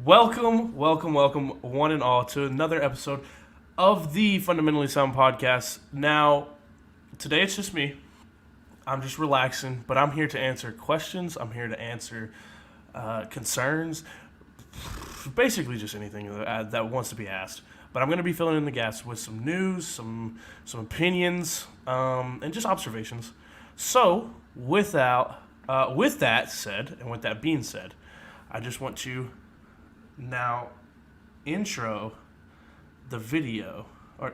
Welcome, one and all, to another episode of the Fundamentally Sound Podcast. Now, today it's just me. I'm just relaxing, but I'm here to answer questions. I'm here to answer concerns, basically just anything that wants to be asked. But I'm going to be filling in the gaps with some news, some opinions, and just observations. So, with that said, and with that being said, I just want to now intro the video, or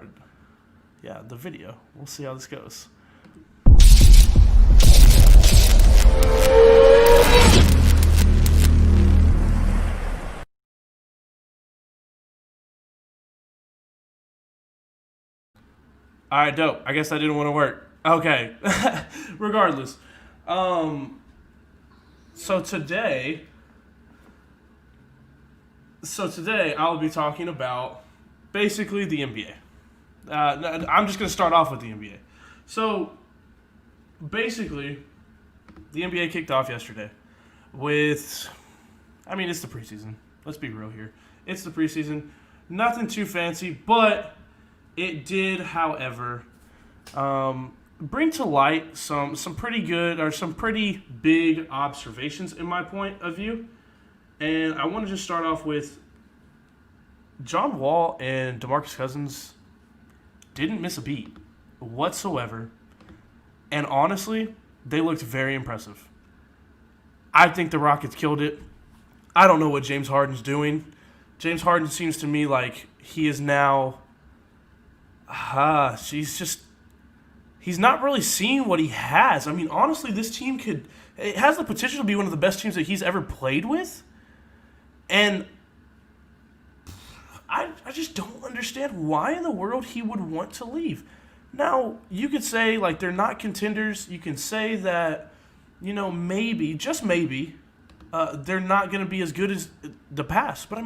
yeah, the video. We'll see how this goes. All right, dope. I guess that didn't want to work. Okay. Regardless. Um so today so today I'll be talking about basically the NBA. I'm just going to start off with the NBA. So basically, the NBA kicked off yesterday with, it's the preseason. Let's be real here. It's the preseason. Nothing too fancy, but it did, however, bring to light some pretty good or some pretty big observations in my point of view. And I want to just start off with John Wall and DeMarcus Cousins didn't miss a beat whatsoever. And honestly, they looked very impressive. I think the Rockets killed it. I don't know what James Harden's doing. James Harden seems to me like he is now he's not really seeing what he has. Honestly, this team it has the potential to be one of the best teams that he's ever played with. And I just don't understand why in the world he would want to leave. Now, you could say, like, they're not contenders. You can say that, maybe, just maybe, they're not going to be as good as the past. But,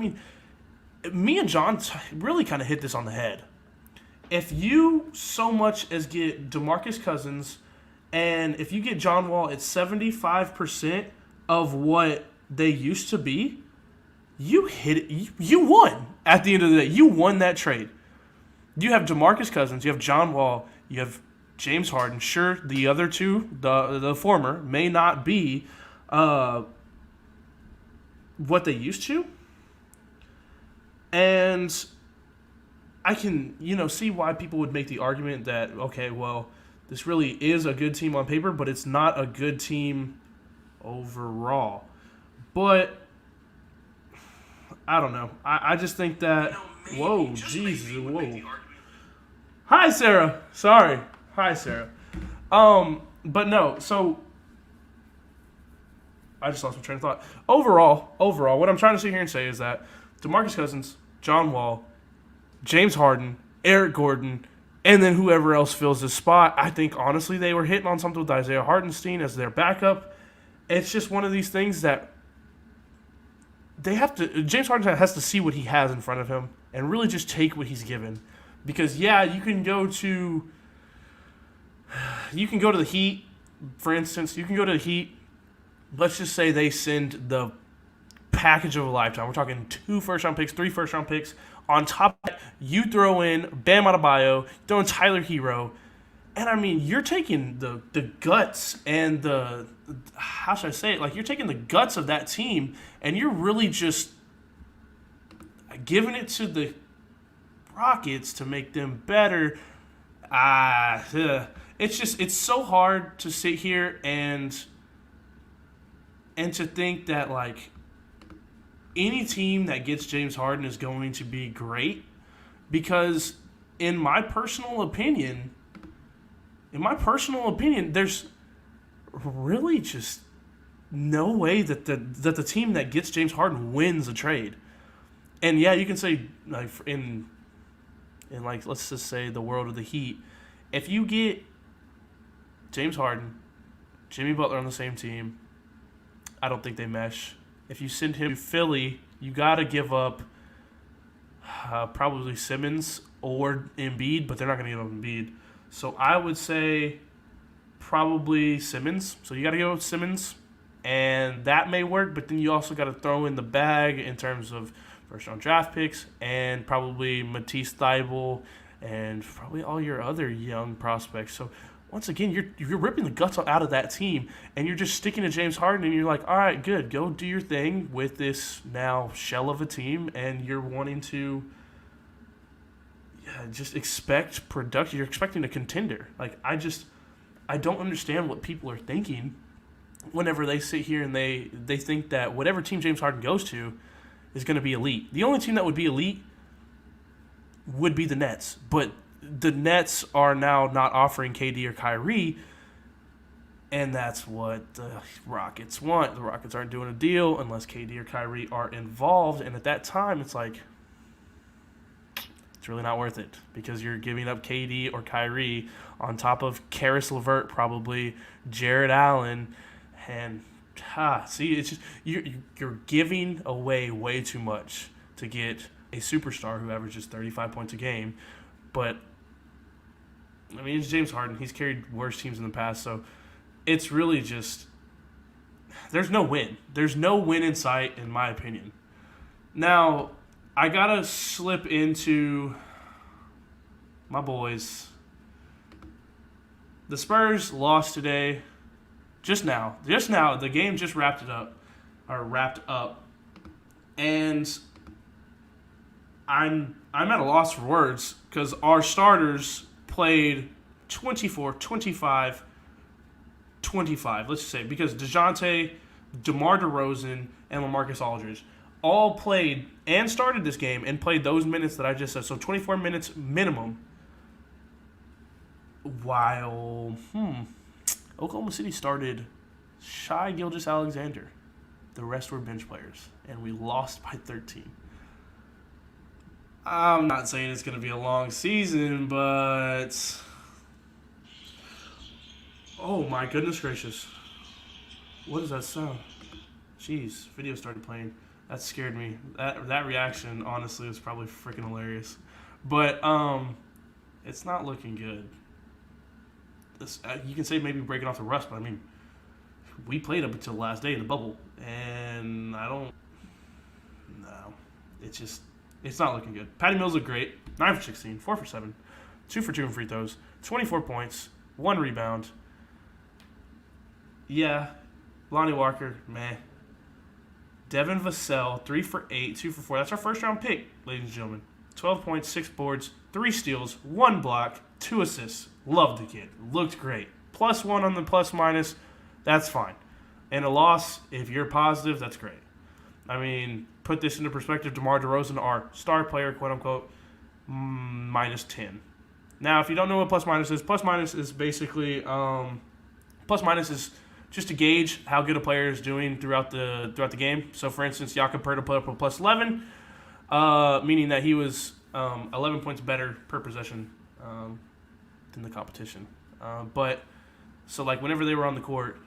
me and John really kind of hit this on the head. If you so much as get DeMarcus Cousins and if you get John Wall at 75% of what they used to be, you hit it. You won at the end of the day. You won that trade. You have DeMarcus Cousins. You have John Wall. You have James Harden. Sure, the other two, the former, may not be what they used to. And I can, see why people would make the argument that, okay, well, this really is a good team on paper, but it's not a good team overall. But I don't know. I just think that. Whoa, Jesus, whoa. Hi, Sarah. Sorry. Hi, Sarah. But no. So I just lost my train of thought. Overall, what I'm trying to sit here and say is that DeMarcus Cousins, John Wall, James Harden, Eric Gordon, and then whoever else fills this spot. I think honestly they were hitting on something with Isaiah Hartenstein as their backup. It's just one of these things that James Harden has to see what he has in front of him and really just take what he's given. Because yeah, you can go to the Heat, for instance. You can go to the Heat. Let's just say they send the package of a lifetime. We're talking 2 first-round picks, 3 first-round picks. On top of that, you throw in Bam Adebayo, throw in Tyler Hero. And you're taking the guts and how should I say it? Like, you're taking the guts of that team and you're really just giving it to the Rockets to make them better. It's so hard to sit here and to think that, like, any team that gets James Harden is going to be great, because in my personal opinion, there's really just no way that the team that gets James Harden wins a trade. And yeah, you can say, like, in like, let's just say the world of the Heat, if you get James Harden, Jimmy Butler on the same team, I don't think they mesh. If you send him to Philly, you got to give up probably Simmons or Embiid, but they're not going to give up Embiid. So I would say probably Simmons. So you got to go with Simmons And that may work, but then you also got to throw in the bag in terms of first-round draft picks and probably Matisse Thybulle and probably all your other young prospects. So once again, you're ripping the guts out of that team, and you're just sticking to James Harden, and you're like, all right, good, go do your thing with this now shell of a team, and you're wanting to just expect production. You're expecting a contender. Like, I don't understand what people are thinking whenever they sit here and they think that whatever team James Harden goes to is going to be elite. The only team that would be elite would be the Nets, but the Nets are now not offering KD or Kyrie, and that's what the Rockets want. The Rockets aren't doing a deal unless KD or Kyrie are involved, and at that time, it's like, it's really not worth it because you're giving up KD or Kyrie on top of Karis LeVert, probably Jared Allen, and see, it's just you're giving away way too much to get a superstar who averages 35 points a game. But I mean, it's James Harden. He's carried worse teams in the past, so it's really just there's no win. There's no win in sight, in my opinion. Now, I gotta slip into my boys. The Spurs lost today. Just now, the game just wrapped up, and I'm at a loss for words because our starters played 24, 25, 25. Let's just say because DeJounte, DeMar DeRozan, and LaMarcus Aldridge all played and started this game and played those minutes that I just said. So 24 minutes minimum. While Oklahoma City started Shai Gilgeous-Alexander. The rest were bench players, and we lost by 13. I'm not saying it's going to be a long season, but oh my goodness gracious. What does that sound? Jeez, video started playing. That scared me. That reaction, honestly, was probably freaking hilarious. But it's not looking good. You can say maybe breaking off the rust, but I mean, we played up until the last day in the bubble, and it's not looking good. Patty Mills looked great, 9 for 16, 4 for 7, 2 for 2 in free throws, 24 points, 1 rebound. Yeah, Lonnie Walker, meh. Devin Vassell, 3 for 8, 2 for 4. That's our first round pick, ladies and gentlemen. 12 points, 6 boards, 3 steals, 1 block, 2 assists. Loved the kid. Looked great. +1 on the plus minus. That's fine. And a loss, if you're positive, that's great. I mean, put this into perspective. DeMar DeRozan, our star player, quote unquote, -10. Now, if you don't know what plus minus is basically plus minus is just to gauge how good a player is doing throughout the game. So, for instance, Jakob Poeltl put up a +11, meaning that he was 11 points better per possession than the competition. But so like whenever they were on the court,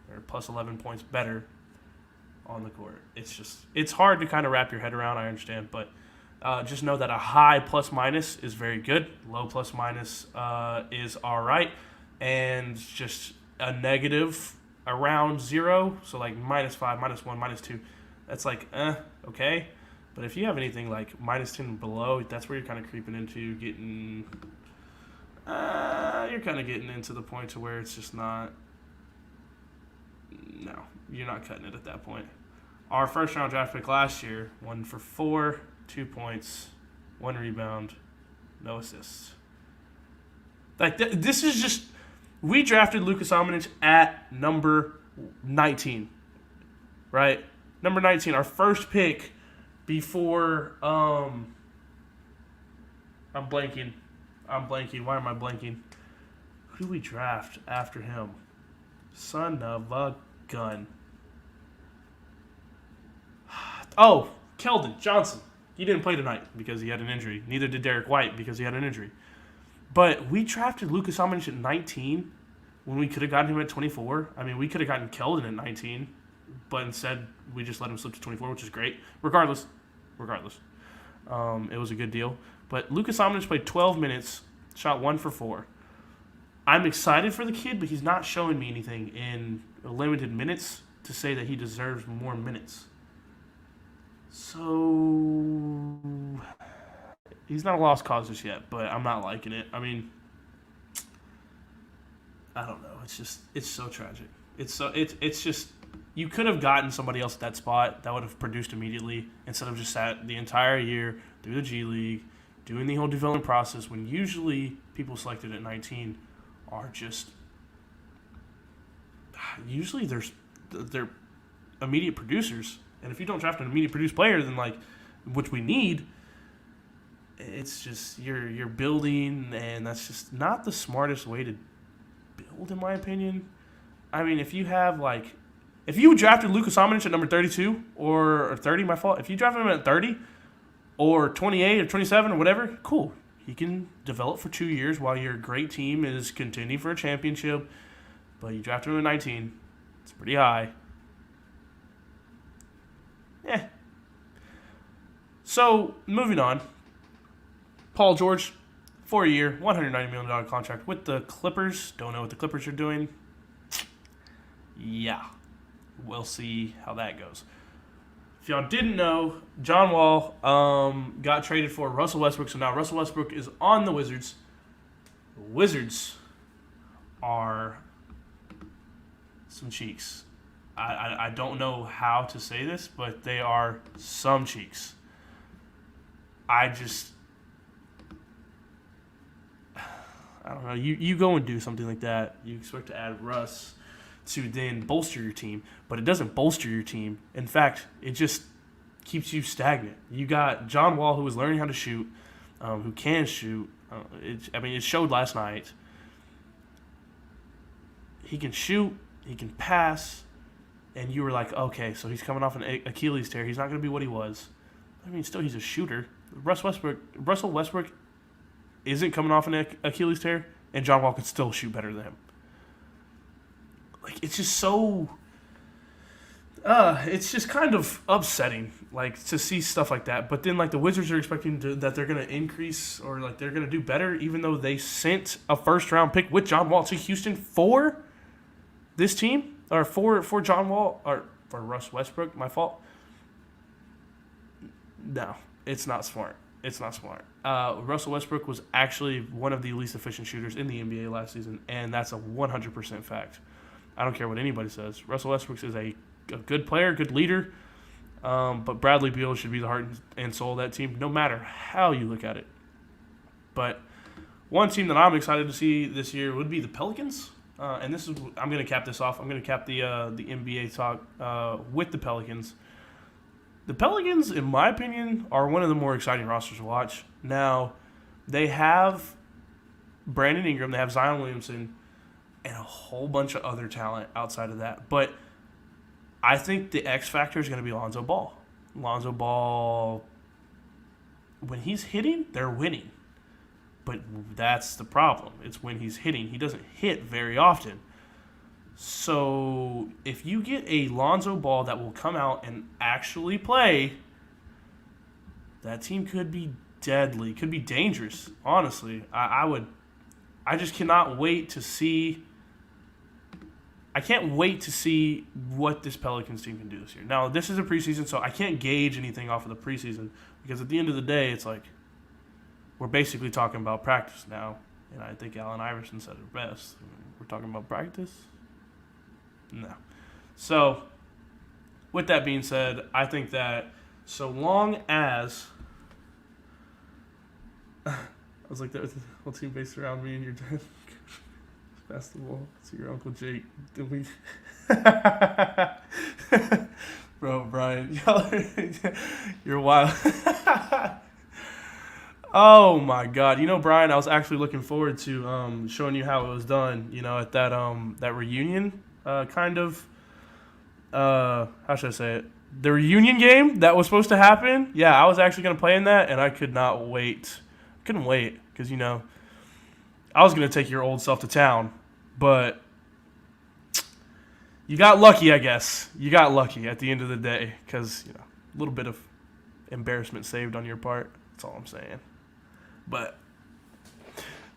they're +11 points better on the court. It's hard to kind of wrap your head around. I understand, but just know that a high plus minus is very good. Low plus minus is all right, and just a negative around 0. So like -5, -1, -2. That's like okay. But if you have anything like -10 below, that's where you're kind of creeping into getting. You're kind of getting into the point to where it's just not. No, you're not cutting it at that point. Our first round draft pick last year, 1 for 4, 2 points, 1 rebound, no assists. Like this is just. We drafted Luka Samanic at number 19, right? Number 19, our first pick before. I'm blanking. Why am I blanking? Who did we draft after him? Son of a gun. Oh, Keldon Johnson. He didn't play tonight because he had an injury. Neither did Derek White because he had an injury. But we drafted Luka Samanic at 19 when we could have gotten him at 24. I mean, we could have gotten Keldon at 19, but instead we just let him slip to 24, which is great. Regardless, it was a good deal. But Luka Samanic played 12 minutes, shot 1 for 4. I'm excited for the kid, but he's not showing me anything in limited minutes to say that he deserves more minutes. So he's not a lost cause just yet, but I'm not liking it. I mean, I don't know. It's so tragic. It's just you could have gotten somebody else at that spot that would have produced immediately instead of just sat the entire year through the G League, doing the whole development process when usually people selected at 19 are just usually they're immediate producers. And if you don't draft an immediate produced player, then which we need, it's just you're building, and that's just not the smartest way to build, in my opinion. I mean, if you drafted Luka Samanic at number 32 or 30, my fault. If you drafted him at 30 or 28 or 27 or whatever, cool. He can develop for 2 years while your great team is contending for a championship. But you drafted him at 19. It's pretty high. Yeah. So, moving on. Paul George, 4-year, $190 million contract with the Clippers. Don't know what the Clippers are doing. Yeah. We'll see how that goes. If y'all didn't know, John Wall got traded for Russell Westbrook. So now Russell Westbrook is on the Wizards. The Wizards are some cheeks. I don't know how to say this, but they are some cheeks. I don't know. You go and do something like that. You expect to add Russ to then bolster your team, but it doesn't bolster your team. In fact, it just keeps you stagnant. You got John Wall, who is learning how to shoot, who can shoot. It showed last night. He can shoot. He can pass. And you were like, okay, so he's coming off an Achilles tear. He's not going to be what he was. I mean, still, he's a shooter. Russell Westbrook isn't coming off an Achilles tear, and John Wall can still shoot better than him. It's just so... it's just kind of upsetting, to see stuff like that. But then, the Wizards are expecting that they're going to increase or, they're going to do better, even though they sent a first-round pick with John Wall to Houston for this team. Or for John Wall, or for Russ Westbrook, my fault. No, it's not smart. It's not smart. Russell Westbrook was actually one of the least efficient shooters in the NBA last season, and that's a 100% fact. I don't care what anybody says. Russell Westbrook is a good player, good leader, but Bradley Beal should be the heart and soul of that team, no matter how you look at it. But one team that I'm excited to see this year would be the Pelicans. And I'm going to cap this off. I'm going to cap the NBA talk with the Pelicans. The Pelicans, in my opinion, are one of the more exciting rosters to watch. Now, they have Brandon Ingram, they have Zion Williamson, and a whole bunch of other talent outside of that. But I think the X factor is going to be Lonzo Ball. Lonzo Ball, when he's hitting, they're winning. But that's the problem. It's when he's hitting. He doesn't hit very often. So if you get a Lonzo Ball that will come out and actually play, that team could be deadly, could be dangerous, honestly. I just cannot wait to see. I can't wait to see what this Pelicans team can do this year. Now, this is a preseason, so I can't gauge anything off of the preseason because at the end of the day, it's we're basically talking about practice now, and I think Allen Iverson said it best. We're talking about practice? No. So, with that being said, I think that so long as... I was like, that whole team based around me and your dad. Basketball. See your Uncle Jake. Did we... Bro, Brian, you're wild. Oh my God! Brian, I was actually looking forward to showing you how it was done. At that reunion, kind of. How should I say it? The reunion game that was supposed to happen. Yeah, I was actually gonna play in that, and I could not wait. Couldn't wait because I was gonna take your old self to town, but you got lucky, I guess. You got lucky at the end of the day because a little bit of embarrassment saved on your part. That's all I'm saying. But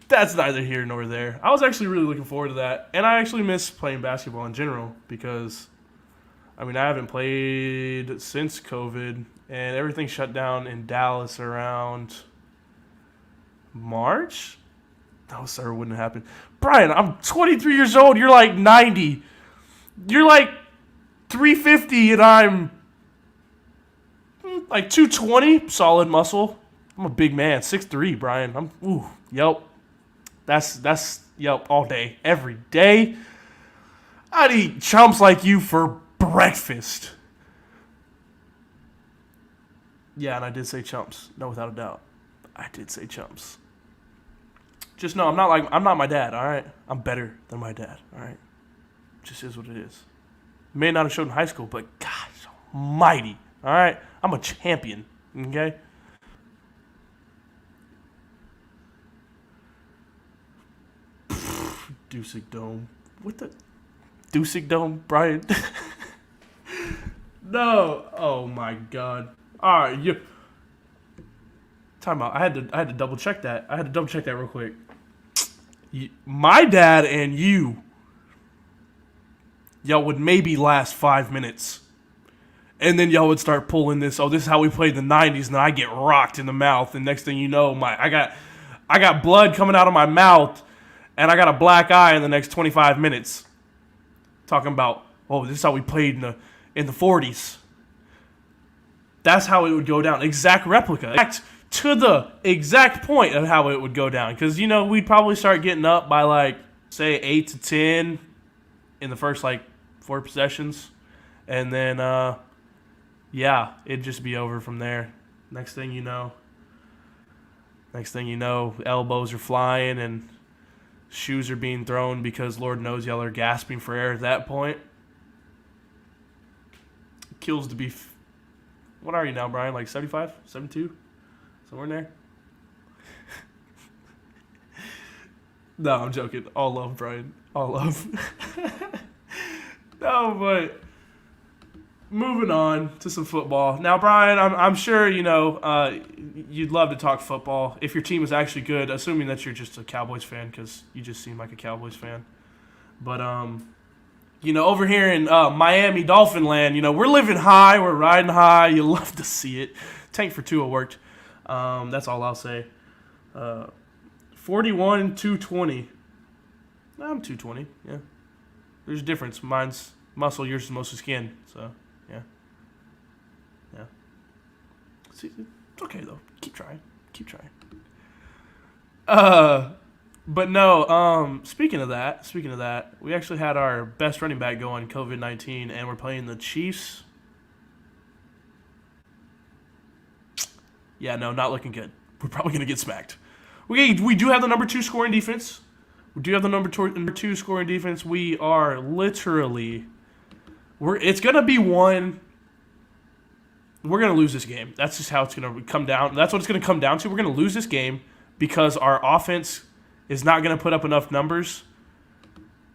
that's neither here nor there. I was actually really looking forward to that. And I actually miss playing basketball in general because I mean, I haven't played since COVID, and everything shut down in Dallas around March. No, sir, it wouldn't happen. Brian, I'm 23 years old. You're like 90. You're like 350, and I'm like 220. Solid muscle. I'm a big man. 6'3", Brian. Yep. That's yep all day, every day. I'd eat chumps like you for breakfast. Yeah, and I did say chumps. No, without a doubt. I did say chumps. Just know I'm not my dad, alright? I'm better than my dad, alright? Just is what it is. May not have showed in high school, but gosh almighty, alright? I'm a champion, okay? Dusik Dome. What the? Dusik Dome, Brian? No. Oh my god. Alright, you. Time out. I had to double check that. I had to double check that real quick. My dad and y'all would maybe last 5 minutes. And then y'all would start pulling this, oh, this is how we played in the 90s, and then I get rocked in the mouth, and next thing you know, I got blood coming out of my mouth, and I got a black eye in the next 25 minutes. Talking about, oh, this is how we played in the 40s. That's how it would go down. Exact replica. To the exact point of how it would go down. Because, we'd probably start getting up by, say, 8 to 10 in the first, 4 possessions. And then, it'd just be over from there. Next thing you know, elbows are flying and shoes are being thrown because Lord knows y'all are gasping for air at that point. Kills to be... What are you now, Brian? 75? 72? Somewhere in there? No, I'm joking. All love, Brian. All love. No, but moving on to some football. Now, Brian, I'm sure, you'd love to talk football if your team is actually good, assuming that you're just a Cowboys fan because you just seem like a Cowboys fan. But, over here in Miami Dolphin land, we're living high, we're riding high. You love to see it. Tank for Tua worked. That's all I'll say. 41, 220. I'm 220, yeah. There's a difference. Mine's muscle, yours is mostly skin. So, yeah. Yeah. See, it's okay, though. Keep trying. But no, speaking of that, we actually had our best running back go on COVID-19, and we're playing the Chiefs. Yeah, no, not looking good. We're probably going to get smacked. We do have the number 2 scoring defense. Number two scoring defense. We are literally... It's going to be one... We're going to lose this game. That's just how it's going to come down. That's what it's going to come down to. We're going to lose this game because our offense is not going to put up enough numbers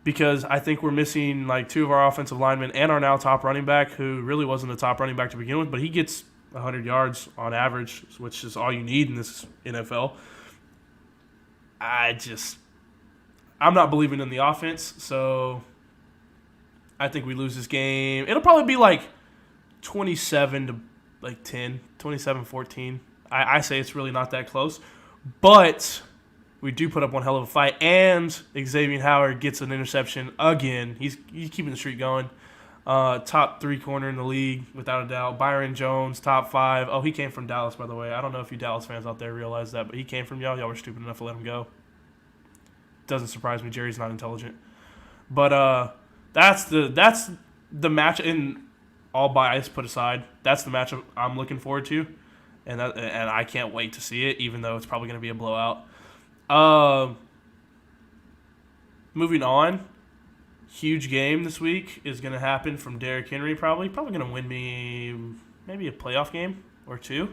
because I think we're missing 2 of our offensive linemen and our now top running back, who really wasn't a top running back to begin with, but he gets 100 yards on average, which is all you need in this NFL. I'm not believing in the offense, so I think we lose this game. It'll probably be 27 to 10, 27-14. I say it's really not that close, but we do put up one hell of a fight, and Xavier Howard gets an interception again. He's keeping the streak going. Top 3 corner in the league, without a doubt. Byron Jones, top 5. Oh, he came from Dallas, by the way. I don't know if you Dallas fans out there realize that, but he came from y'all. Y'all were stupid enough to let him go. Doesn't surprise me. Jerry's not intelligent. But that's the match, in all bias put aside. That's the matchup I'm looking forward to, and I can't wait to see it, even though it's probably going to be a blowout. Moving on. Huge game this week is going to happen from Derrick Henry, probably going to win me maybe a playoff game or 2.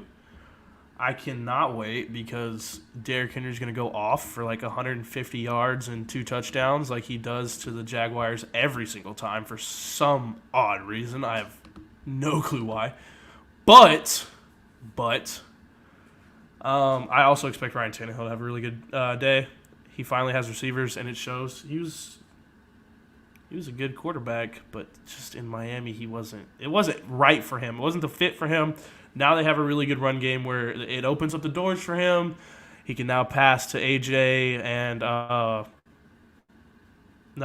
I cannot wait because Derrick Henry is going to go off for 150 yards and 2 touchdowns like he does to the Jaguars every single time for some odd reason. I have no clue why. But I also expect Ryan Tannehill to have a really good day. He finally has receivers, and it shows. He He was a good quarterback, but just in Miami, it wasn't right for him. It wasn't the fit for him. Now they have a really good run game where it opens up the doors for him. He can now pass to AJ and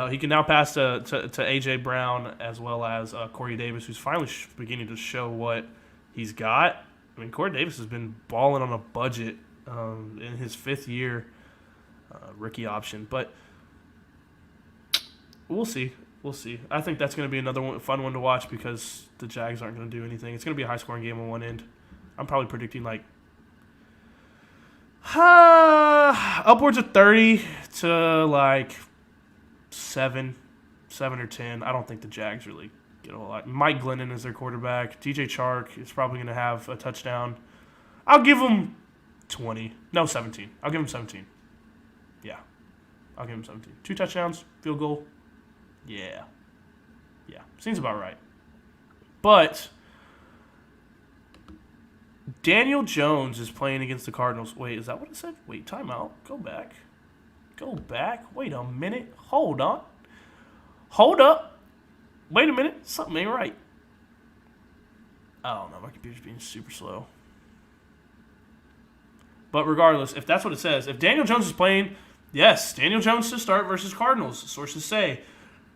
he can now pass to AJ Brown as well as Corey Davis, who's finally beginning to show what he's got. I mean, Corey Davis has been balling on a budget in his 5th year, rookie option, but we'll see. We'll see. I think that's going to be another fun one to watch because the Jags aren't going to do anything. It's going to be a high-scoring game on one end. I'm probably predicting like upwards of 30 to like 7 or 10. I don't think the Jags really get a whole lot. Mike Glennon is their quarterback. DJ Chark is probably going to have a touchdown. I'll give him 20. No, 17. I'll give him 17. Yeah. I'll give him 17. 2 touchdowns, field goal. Yeah. Seems about right. But Daniel Jones is playing against the Cardinals. Wait, is that what it said? Wait, timeout. Go back. Wait a minute. Hold on. Hold up. Wait a minute. Something ain't right. I don't know. My computer's being super slow. But regardless, if that's what it says, if Daniel Jones is playing, yes, Daniel Jones to start versus Cardinals, sources say.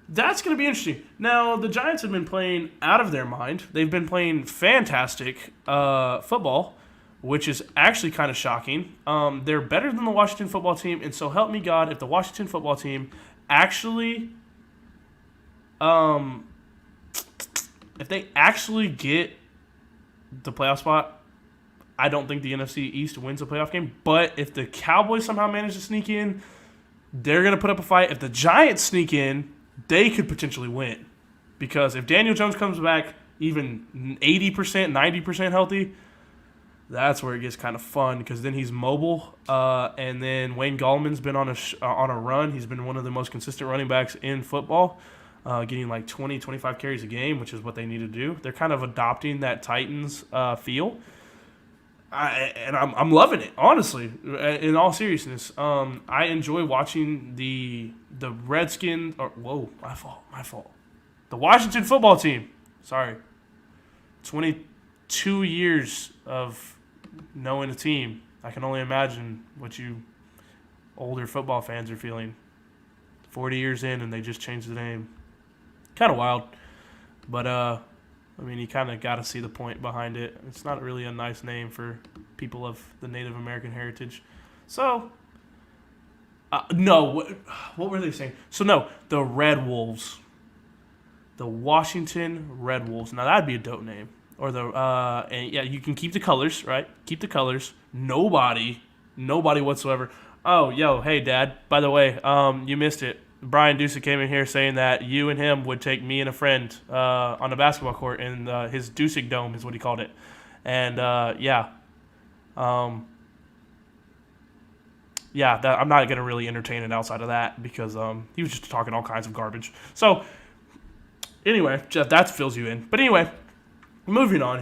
That's going to be interesting. Now, the Giants have been playing out of their mind. They've been playing fantastic football, which is actually kind of shocking. They're better than the Washington football team, and so help me God, if the Washington football team actually, if they actually get the playoff spot, I don't think the NFC East wins a playoff game. But if the Cowboys somehow manage to sneak in, they're going to put up a fight. If the Giants sneak in, they could potentially win. Because if Daniel Jones comes back even 80%, 90% healthy, that's where it gets kind of fun because then he's mobile. And then Wayne Gallman's been on a run. He's been one of the most consistent running backs in football, getting like 20, 25 carries a game, which is what they need to do. They're kind of adopting that Titans feel. I'm loving it, honestly, in all seriousness. I enjoy watching the Redskins. My fault. The Washington football team. Sorry. 22 years of knowing a team. I can only imagine what you older football fans are feeling. 40 years in and they just changed the name. Kind of wild. But, I mean, you kind of got to see the point behind it. It's not really a nice name for people of the Native American heritage. So, no. What were they saying? So, no, the Red Wolves. The Washington Red Wolves. Now, that'd be a dope name. Or and yeah, you can keep the colors, right? Keep the colors. Nobody whatsoever. Oh, hey, Dad. By the way, you missed it. Brian Dusek came in here saying that you and him would take me and a friend on a basketball court in his Dusek Dome is what he called it. And, I'm not going to really entertain it outside of that because he was just talking all kinds of garbage. So, anyway, Jeff, that fills you in. But anyway, moving on.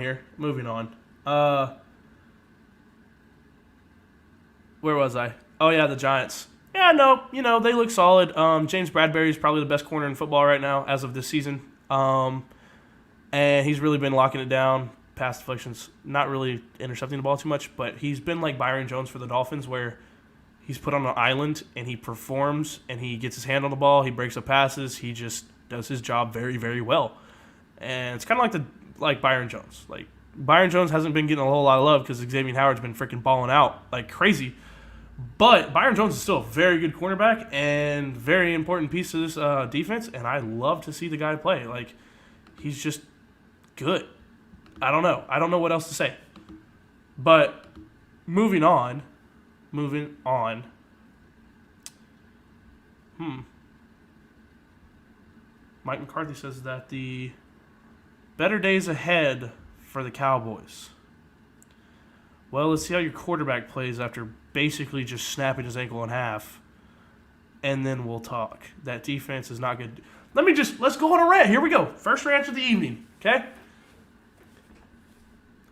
Where was I? Oh, yeah, the Giants. Yeah, no, they look solid. James Bradbury is probably the best corner in football right now as of this season. And he's really been locking it down. Pass deflections, not really intercepting the ball too much, but he's been like Byron Jones for the Dolphins where he's put on an island and he performs and he gets his hand on the ball, he breaks up passes, he just does his job very, very well. And it's kind of like Byron Jones. Like, Byron Jones hasn't been getting a whole lot of love because Xavier Howard's been freaking balling out like crazy. But Byron Jones is still a very good cornerback and very important piece to this defense, and I love to see the guy play. Like, he's just good. I don't know. I don't know what else to say. But moving on. Mike McCarthy says that the better days ahead for the Cowboys. Well, let's see how your quarterback plays after basically just snapping his ankle in half, and then we'll talk. That defense is not good. Let's go on a rant. Here we go. First rant of the evening, okay?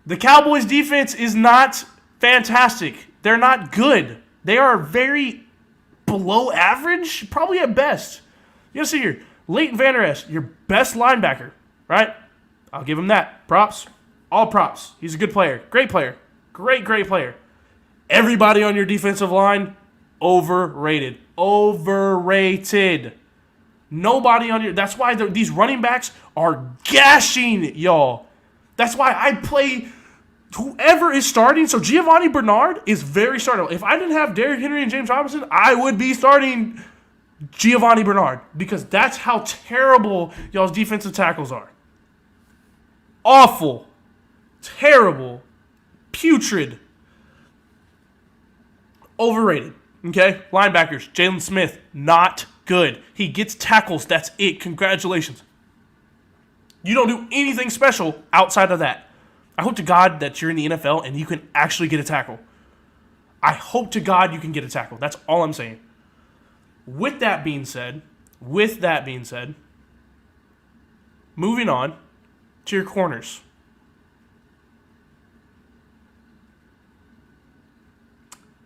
The Cowboys' defense is not fantastic. They're not good. They are very below average, probably at best. You gotta see here. Leighton Vander Esch, your best linebacker, right? I'll give him that. Props. All props. He's a good player. Great player. Great player. Everybody on your defensive line, overrated. Overrated. Nobody on your... That's why these running backs are gashing y'all. That's why I play... Whoever is starting, so Giovanni Bernard is very startable. If I didn't have Derrick Henry and James Robinson, I would be starting Giovanni Bernard because that's how terrible y'all's defensive tackles are. Awful. Terrible. Putrid. Overrated. Okay? Linebackers. Jalen Smith, not good. He gets tackles. That's it. Congratulations. You don't do anything special outside of that. I hope to God that you're in the NFL and you can actually get a tackle. I hope to God you can get a tackle. That's all I'm saying. With that being said, moving on to your corners.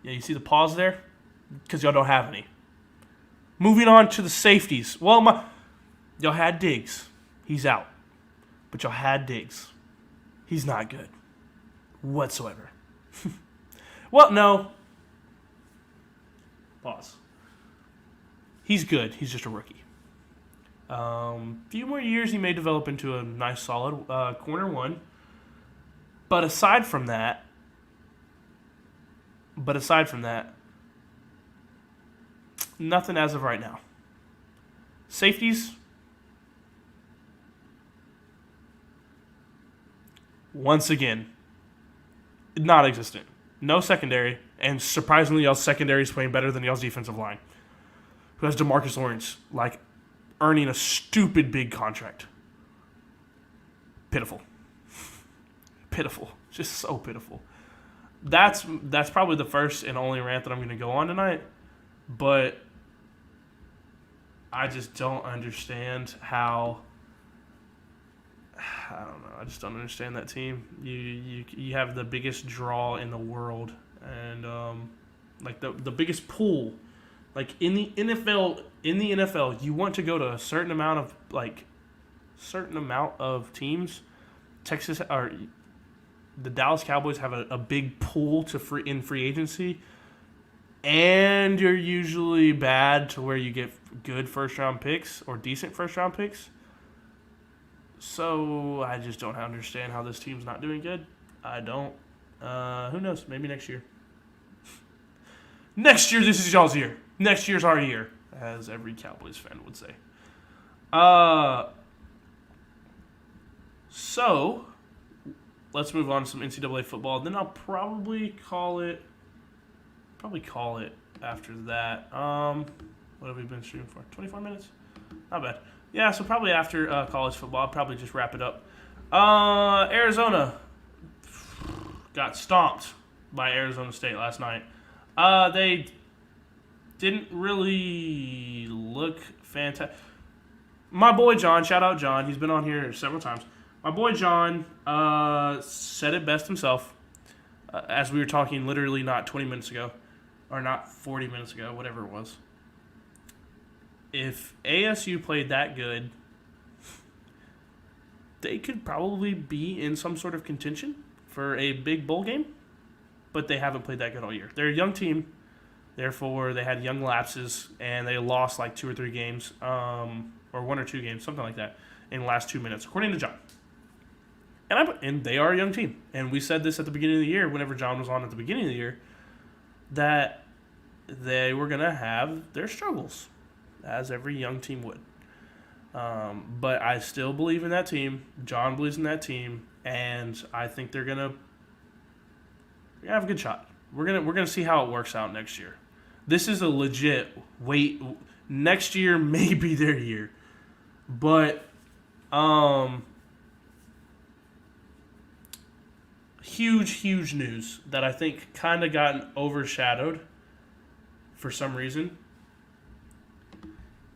Yeah, you see the pause there? Because y'all don't have any. Moving on to the safeties. Well, y'all had Diggs. He's out. But y'all had Diggs. He's not good whatsoever. Well, no. Pause. He's good. He's just a rookie. Few more years, he may develop into a nice, solid corner one. But aside from that, nothing as of right now. Safeties. Once again, non-existent. No secondary, and surprisingly, y'all's secondary is playing better than y'all's defensive line, who has DeMarcus Lawrence, earning a stupid big contract. Pitiful. Just so pitiful. That's probably the first and only rant that I'm going to go on tonight, but I just don't understand how... I don't know. I just don't understand that team. You have the biggest draw in the world, and the biggest pool, in the NFL, you want to go to a certain amount of teams. Texas or the Dallas Cowboys have a big pool in free agency, and you're usually bad to where you get good first round picks or decent first round picks. So I just don't understand how this team's not doing good. I don't. Who knows? Maybe next year. Next year, this is y'all's year. Next year's our year, as every Cowboys fan would say. So let's move on to some NCAA football. Then I'll probably call it after that. What have we been streaming for? 24 minutes? Not bad. Yeah, so probably after college football, I'll probably just wrap it up. Arizona got stomped by Arizona State last night. They didn't really look fantastic. My boy John, shout out John, he's been on here several times. My boy John said it best himself, as we were talking literally not 20 minutes ago, or not 40 minutes ago, whatever it was. If ASU played that good, they could probably be in some sort of contention for a big bowl game, but they haven't played that good all year. They're a young team, therefore they had young lapses, and they lost 2 or 3 games, or 1 or 2 games, something like that, in the last 2 minutes, according to John. And they are a young team. And we said this at the beginning of the year, whenever John was on at the beginning of the year, that they were going to have their struggles, as every young team would. But I still believe in that team. John believes in that team, and I think they're gonna have a good shot. We're gonna see how it works out next year. This is a legit wait. Next year may be their year, but huge news that I think kind of got overshadowed for some reason.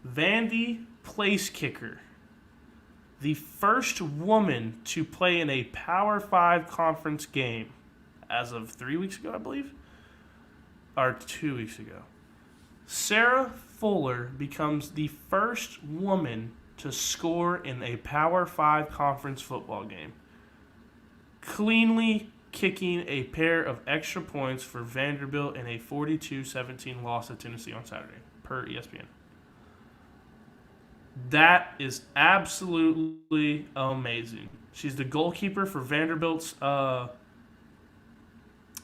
Vandy place kicker, the first woman to play in a Power 5 conference game as of 3 weeks ago, I believe, or 2 weeks ago. Sarah Fuller becomes the first woman to score in a Power 5 conference football game, cleanly kicking a pair of extra points for Vanderbilt in a 42-17 loss at Tennessee on Saturday, per ESPN. That is absolutely amazing. She's the goalkeeper for Vanderbilt's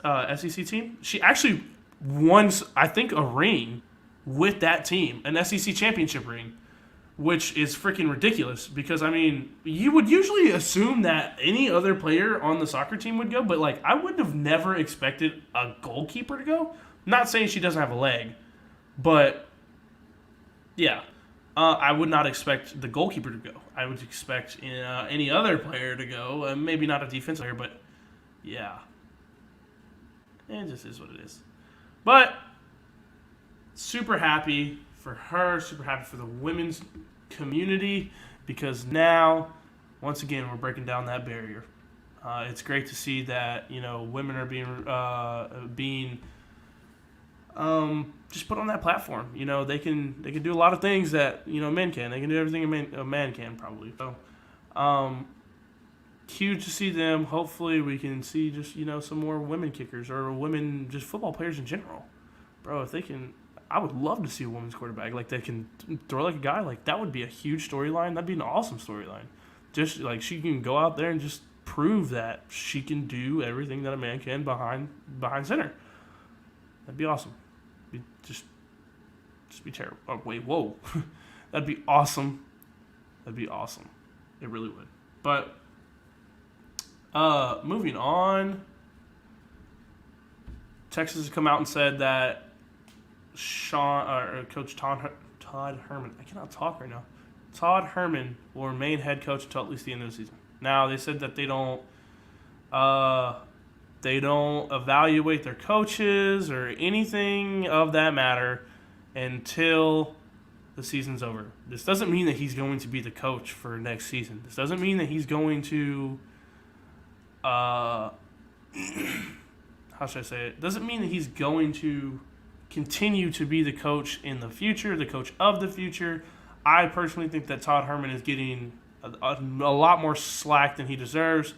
SEC team. She actually won, I think, a ring with that team, an SEC championship ring, which is freaking ridiculous because, I mean, you would usually assume that any other player on the soccer team would go, but, like, I would have never expected a goalkeeper to go. Not saying she doesn't have a leg, but, yeah. I would not expect the goalkeeper to go. I would expect any other player to go. Maybe not a defensive player, but yeah. It just is what it is. But super happy for her, super happy for the women's community because now, once again, we're breaking down that barrier. It's great to see that, you know, women are being just put on that platform. You know, they can do a lot of things that, you know, men can. They can do everything a man can probably. So, huge to see them. Hopefully we can see just, you know, some more women kickers or women just football players in general. Bro, if they can, I would love to see a women's quarterback. Like, they can throw like a guy. Like, that would be a huge storyline. That'd be an awesome storyline. Just, like, she can go out there and just prove that she can do everything that a man can behind center. That'd be awesome. Just be terrible. Oh, wait, whoa. That'd be awesome. That'd be awesome. It really would. But, moving on. Texas has come out and said that Coach Todd Herman, I cannot talk right now. Todd Herman will remain head coach until at least the end of the season. Now, they said that they don't evaluate their coaches or anything of that matter until the season's over. This doesn't mean that he's going to be the coach for next season. This doesn't mean that he's going to, how should I say it? Doesn't mean that he's going to continue to be the coach in the future, the coach of the future. I personally think that Todd Herman is getting a lot more slack than he deserves.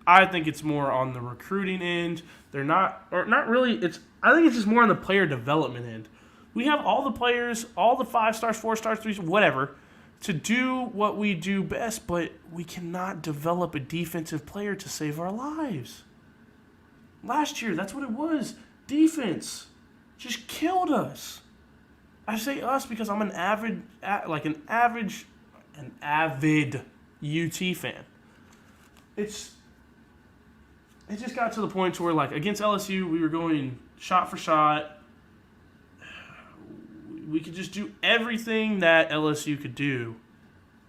I think it's more on the recruiting end. They're not, or not really. I think it's just more on the player development end. We have all the players, all the 5 stars, 4 stars, 3 stars, whatever, to do what we do best, but we cannot develop a defensive player to save our lives. Last year, that's what it was. Defense just killed us. I say us because I'm an avid UT fan. It just got to the point where, like, against LSU, we were going shot for shot. We could just do everything that LSU could do.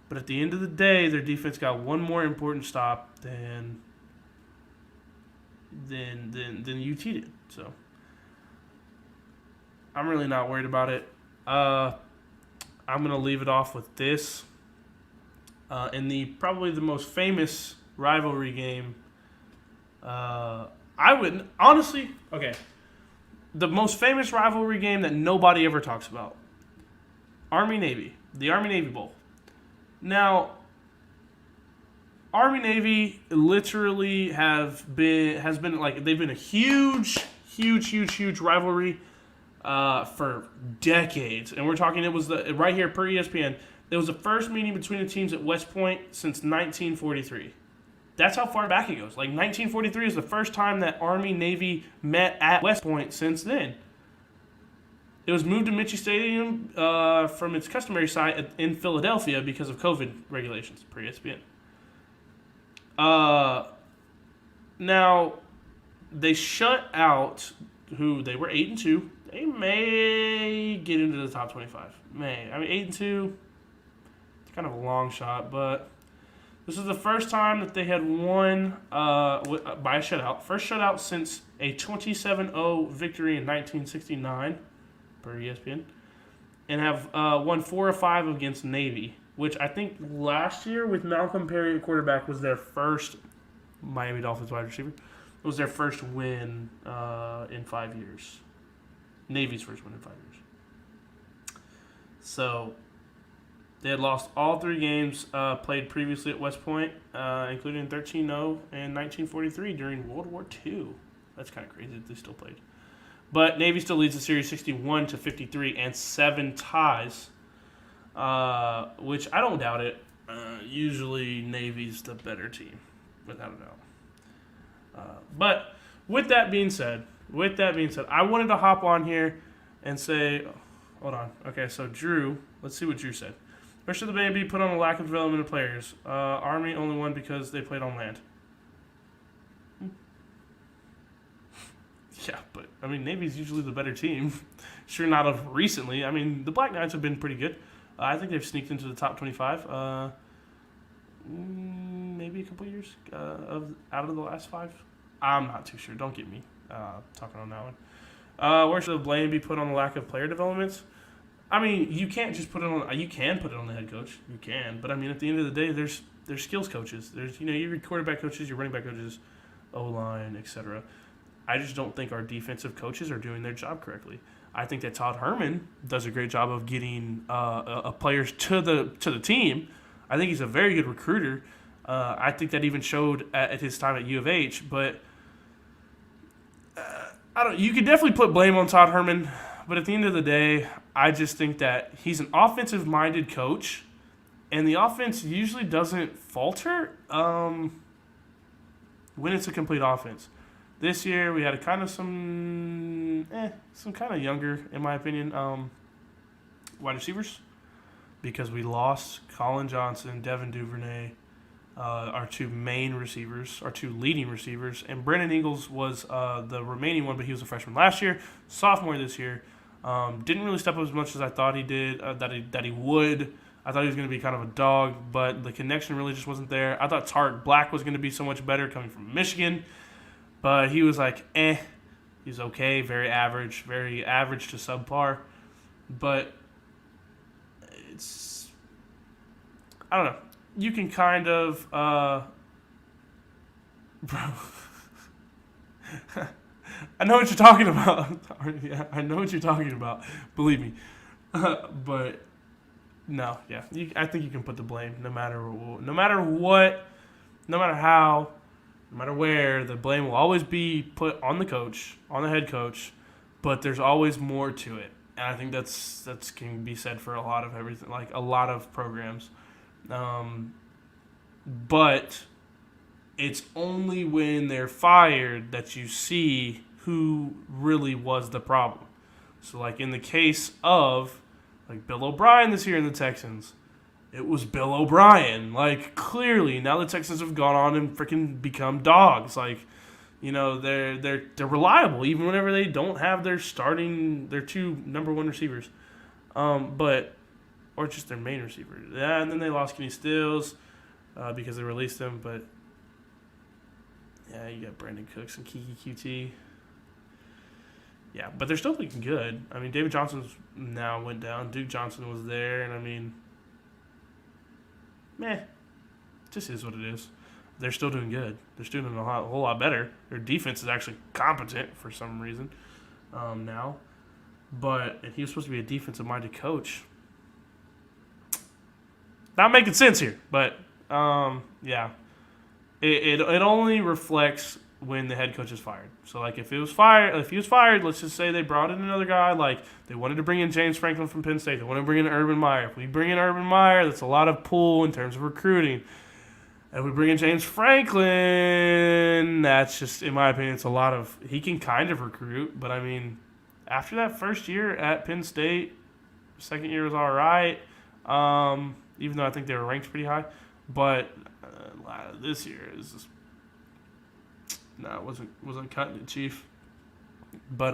But at the end of the day, their defense got one more important stop than UT did. So I'm really not worried about it. I'm going to leave it off with this. In probably the most famous rivalry game, I would honestly, okay, the most famous rivalry game that nobody ever talks about, Army-Navy, the Army-Navy Bowl. Now, Army-Navy literally has been like, they've been a huge rivalry for decades. And we're talking, it was right here per ESPN, it was the first meeting between the teams at West Point since 1943. That's how far back it goes. Like, 1943 is the first time that Army-Navy met at West Point since then. It was moved to Michie Stadium from its customary site in Philadelphia because of COVID regulations, per ESPN. Now, they shut out they were 8-2. They may get into the top 25. 8-2, it's kind of a long shot, but this is the first time that they had won by a shutout. First shutout since a 27-0 victory in 1969, per ESPN, and have won 4 of 5 against Navy, which I think last year with Malcolm Perry at quarterback was their first, Miami Dolphins wide receiver, it was their first win in 5 years. Navy's first win in 5 years. So they had lost all 3 games played previously at West Point, including 13-0 in 1943 during World War II. That's kind of crazy that they still played. But Navy still leads the series 61-53 and 7 ties, which I don't doubt it. Usually Navy's the better team, without a doubt. But with that being said, I wanted to hop on here and say, hold on. Okay, so Drew, let's see what Drew said. Where should the ban be put on the lack of development of players? Army only won because they played on land. Yeah, but, I mean, Navy's usually the better team. Sure, not of recently. I mean, the Black Knights have been pretty good. I think they've sneaked into the top 25. Maybe a couple years out of the last 5. I'm not too sure. Don't get me talking on that one. Where should the blame be put on the lack of player developments? I mean, you can't just put it on. You can put it on the head coach. You can, but I mean, at the end of the day, there's skills coaches. There's your quarterback coaches, your running back coaches, O-line, etc. I just don't think our defensive coaches are doing their job correctly. I think that Todd Herman does a great job of getting players to the team. I think he's a very good recruiter. I think that even showed at his time at U of H. But you could definitely put blame on Todd Herman. But at the end of the day, I just think that he's an offensive-minded coach, and the offense usually doesn't falter when it's a complete offense. This year, we had some kind of younger, in my opinion, wide receivers, because we lost Colin Johnson, Devin Duvernay, our 2 main receivers, our 2 leading receivers, and Brennan Eagles was the remaining one, but he was a freshman last year, sophomore this year. Didn't really step up as much as I thought he did, that he would. I thought he was going to be kind of a dog, but the connection really just wasn't there. I thought Tart Black was going to be so much better coming from Michigan, but he was like, He's okay, very average to subpar. But it's, I don't know. You can kind of, bro. I know what you're talking about. Yeah, I know what you're talking about. Believe me. But no, yeah, I think you can put the blame no matter what, no matter how, no matter where. The blame will always be put on the coach, on the head coach. But there's always more to it, and I think that's can be said for a lot of everything, like a lot of programs. But it's only when they're fired that you see who really was the problem. So, like in the case of like Bill O'Brien this year in the Texans, it was Bill O'Brien. Like, clearly, now the Texans have gone on and freaking become dogs. Like, you know, they're reliable even whenever they don't have their 2 number 1 receivers, or just their main receiver. Yeah, and then they lost Kenny Stills because they released him. But yeah, you got Brandon Cooks and Kiki QT. Yeah, but they're still looking good. I mean, David Johnson's now went down. Duke Johnson was there, and I mean, just is what it is. They're still doing good. They're still doing a whole lot better. Their defense is actually competent for some reason now. But he was supposed to be a defensive-minded coach. Not making sense here, but yeah. It only reflects when the head coach is fired. So, like, if he was fired, let's just say they brought in another guy. Like, they wanted to bring in James Franklin from Penn State. They wanted to bring in Urban Meyer. If we bring in Urban Meyer, that's a lot of pull in terms of recruiting. If we bring in James Franklin, that's just, in my opinion, it's a lot of, he can kind of recruit. But, I mean, after that first year at Penn State, second year was all right, even though I think they were ranked pretty high. But this year is just, no, it wasn't cutting it, Chief. But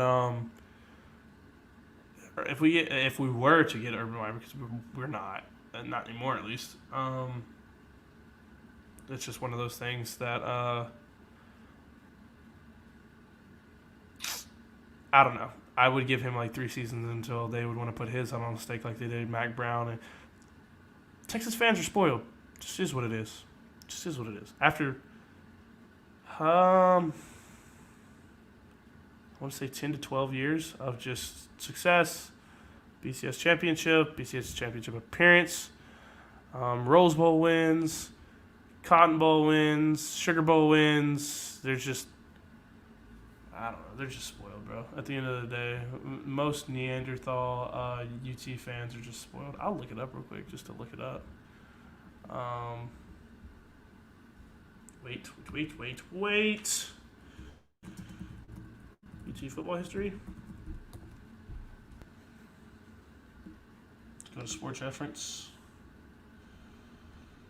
if we were to get Urban Meyer, because we're not anymore at least. It's just one of those things that I don't know. I would give him like 3 seasons until they would want to put his head on a stake like they did Mac Brown. And Texas fans are spoiled. Just is what it is. Just is what it is. After I want to say 10 to 12 years of just success, BCS championship, BCS championship appearance, Rose Bowl wins, Cotton Bowl wins, Sugar Bowl wins. They're just, I don't know, they're just spoiled, bro. At the end of the day, most Neanderthal UT fans are just spoiled. I'll look it up real quick just to look it up. Wait. UT football history. Let's go to Sports Reference.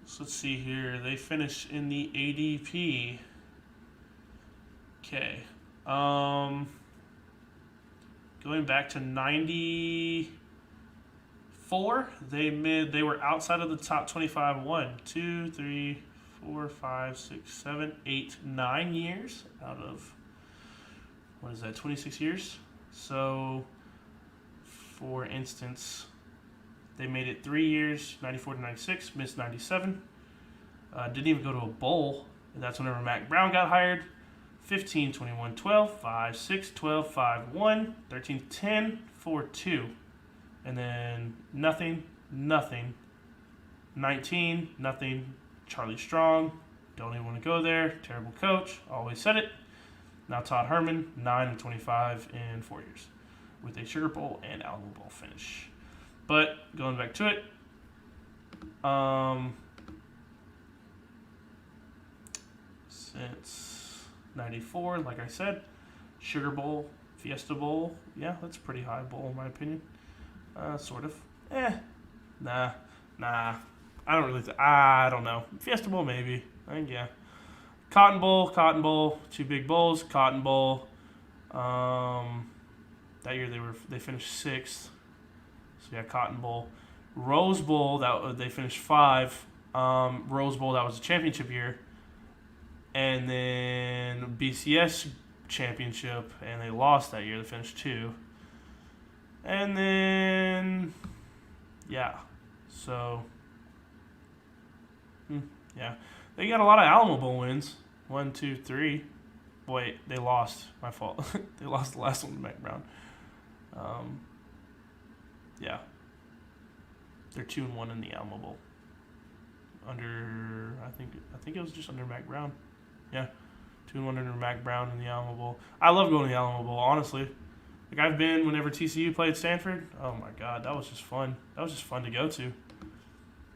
So let's see here. They finished in the ADP. Okay. Going back to 94, they were outside of the top 25 1, 2, 3, 4, 5, 6, 7, 8, 9 years out of, 26 years? So, for instance, they made it 3 years, 94 to 96, missed 97. Didn't even go to a bowl, and that's whenever Mac Brown got hired. 15, 21, 12, 5, 6, 12, 5, 1, 13, 10, 4, 2. And then nothing, 19, nothing. Charlie Strong, don't even want to go there. Terrible coach, always said it. Now Todd Herman, 9 and 25 in 4 years with a Sugar Bowl and Alamo Bowl finish. But going back to it, since 94, like I said, Sugar Bowl, Fiesta Bowl, yeah, that's a pretty high bowl in my opinion. Sort of. Nah. I don't know. Fiesta Bowl maybe. I think yeah. Cotton Bowl, 2 big bowls. Cotton Bowl. That year they finished 6th. So yeah, Cotton Bowl. Rose Bowl they finished 5. Rose Bowl, that was a championship year. And then BCS championship, and they lost that year. They finished 2. And then yeah. So yeah. They got a lot of Alamo Bowl wins. 1, 2, 3. Wait, they lost. My fault. They lost the last one to Mac Brown. Yeah. They're 2-1 in the Alamo Bowl. Under, I think it was just under Mac Brown. Yeah. 2-1 under Mac Brown in the Alamo Bowl. I love going to the Alamo Bowl, honestly. Like, I've been whenever TCU played Stanford. Oh, my God. That was just fun. That was just fun to go to.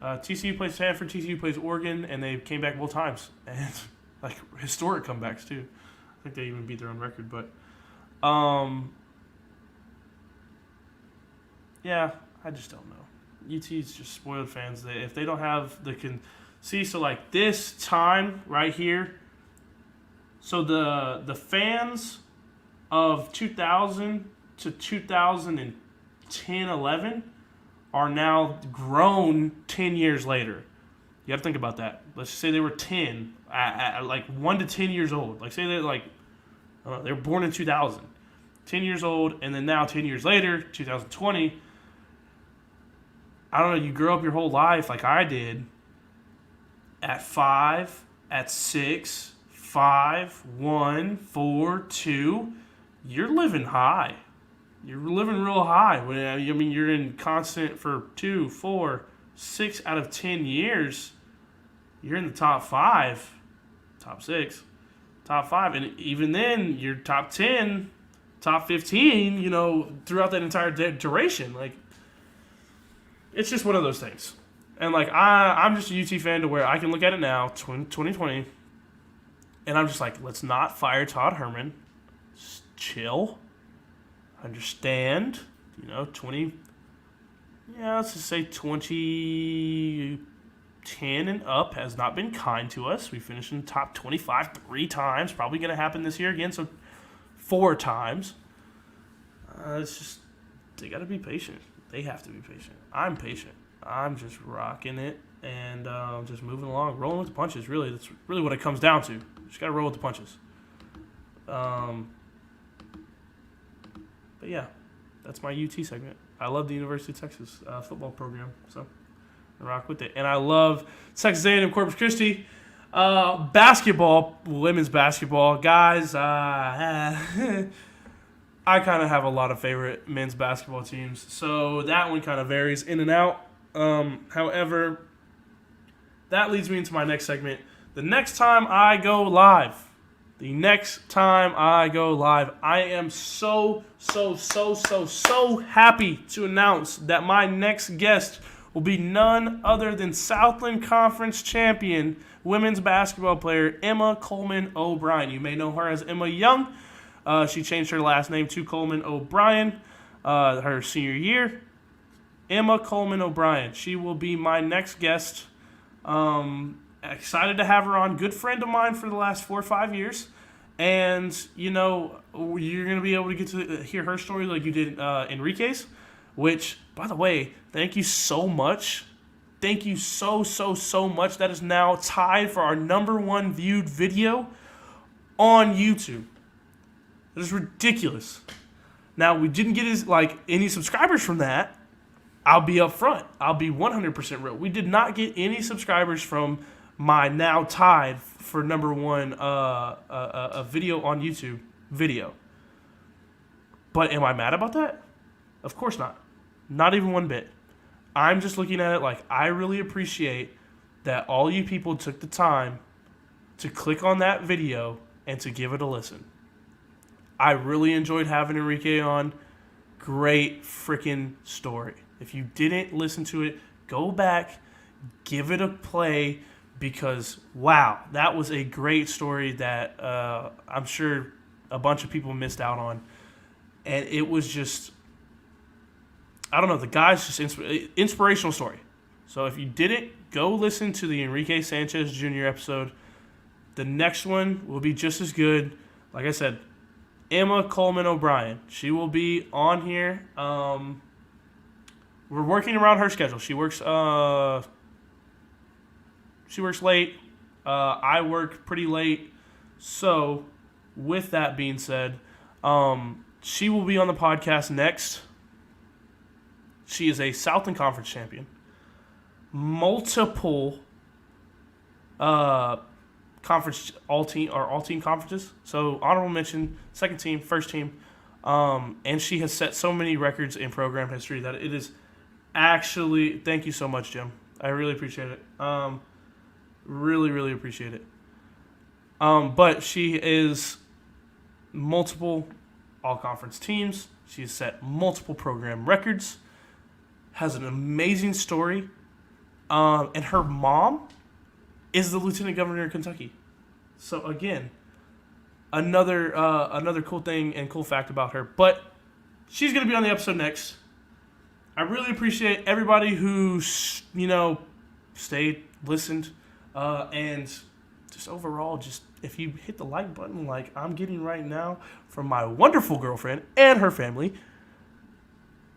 TCU plays Stanford, TCU plays Oregon, and they came back both times. And, like, historic comebacks, too. I think they even beat their own record. But, yeah, I just don't know. UT's just spoiled fans. If they don't have so, like, this time right here, so the fans of 2000 to 2010, 11 are now grown 10 years later. You have to think about that. Let's just say they were 10, at like 1 to 10 years old. Like, say they're like, they were born in 2000. 10 years old, and then now 10 years later, 2020, I don't know, you grow up your whole life like I did at 5, at 6, 5, 1, 4, 2. You're living high. You're living real high. I mean, you're in constant for 2, 4, 6 out of 10 years. You're in the top 5, top 6, top 5. And even then, you're top 10, top 15, throughout that entire duration. Like, it's just one of those things. And, like, I'm just a UT fan to where I can look at it now, 2020, and I'm just like, let's not fire Todd Herman. Just chill. Understand. 2010 and up has not been kind to us. We finished in the top 25 3 times. Probably going to happen this year again, so 4 times. It's just, they got to be patient. They have to be patient. I'm patient. I'm just rocking it and just moving along, rolling with the punches. Really, that's really what it comes down to. Just got to roll with the punches. But yeah, that's my UT segment. I love the University of Texas football program, so I rock with it. And I love Texas A&M Corpus Christi basketball, women's basketball. Guys, I kind of have a lot of favorite men's basketball teams, so that one kind of varies in and out. However, that leads me into my next segment. The next time I go live, I am so happy to announce that my next guest will be none other than Southland Conference champion women's basketball player Emma Coleman O'Brien. You may know her as Emma Young. She changed her last name to Coleman O'Brien her senior year. Emma Coleman O'Brien. She will be my next guest. Excited to have her on. Good friend of mine for the last 4 or 5 years. And, you know, you're going to be able to get to hear her story like you did Enrique's. Which, by the way, thank you so much. Thank you so much. That is now tied for our #1 viewed video on YouTube. That is ridiculous. Now, we didn't get any subscribers from that. I'll be up front. I'll be 100% real. We did not get any subscribers from my now tied for #1 a video on YouTube video. But am I mad about that? Of course not. Not even one bit. I'm just looking at it like I really appreciate that all you people took the time to click on that video and to give it a listen. I really enjoyed having Enrique on. Great freaking story. If you didn't listen to it, go back, give it a play, because, wow, that was a great story that I'm sure a bunch of people missed out on. And it was just, I don't know, the guy's just inspirational story. So if you didn't, go listen to the Enrique Sanchez Jr. episode. The next one will be just as good. Like I said, Emma Coleman O'Brien. She will be on here. We're working around her schedule. She works late. I work pretty late. So, with that being said, she will be on the podcast next. She is a Southland Conference champion. Multiple conference all-team conferences. So, honorable mention, second team, first team. And she has set so many records in program history that it is actually, thank you so much, Jim. I really appreciate it. Really appreciate it. But she is multiple all-conference teams. She has set multiple program records. Has an amazing story. And her mom is the Lieutenant Governor of Kentucky. So again, another cool thing and cool fact about her. But she's going to be on the episode next. I really appreciate everybody who, stayed, listened, and just overall, just if you hit the like button like I'm getting right now from my wonderful girlfriend and her family,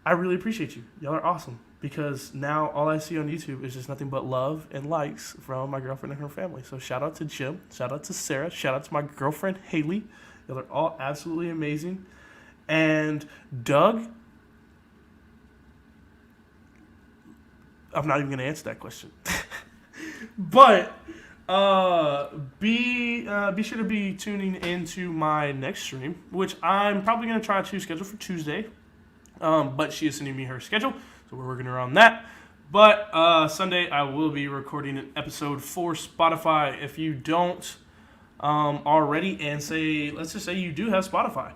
I really appreciate you. Y'all are awesome, because now all I see on YouTube is just nothing but love and likes from my girlfriend and her family. So shout out to Jim, shout out to Sarah, shout out to my girlfriend Haley. Y'all are all absolutely amazing. And Doug, I'm not even going to answer that question. But be sure to be tuning into my next stream, which I'm probably going to try to schedule for Tuesday. But she is sending me her schedule, so we're working around that. But Sunday, I will be recording an episode for Spotify. If you don't already, and let's just say you do have Spotify,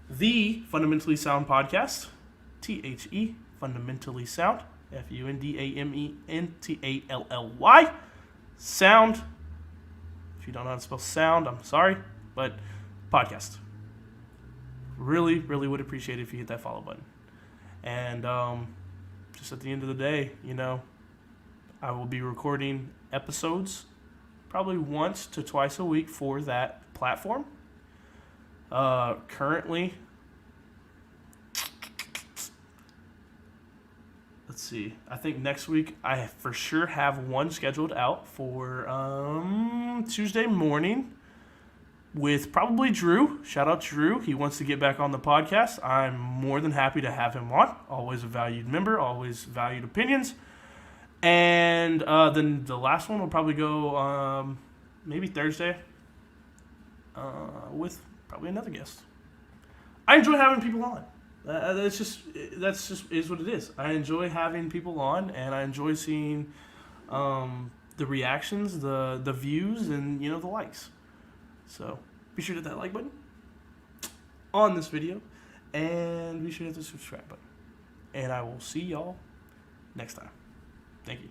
the Fundamentally Sound Podcast, THE, Fundamentally Sound, FUNDAMENTALLY, Sound. If you don't know how to spell sound, I'm sorry, but podcast. Really would appreciate it if you hit that follow button. And just at the end of the day, I will be recording episodes probably once to twice a week for that platform. Currently, let's see, I think next week I for sure have one scheduled out for Tuesday morning with probably Drew. Shout out to Drew. He wants to get back on the podcast. I'm more than happy to have him on. Always a valued member, always valued opinions. And then the last one will probably go maybe Thursday with probably another guest. I enjoy having people on. That's just is what it is. I enjoy having people on, and I enjoy seeing the reactions, the views, and the likes. So be sure to hit that like button on this video, and be sure to hit the subscribe button. And I will see y'all next time. Thank you.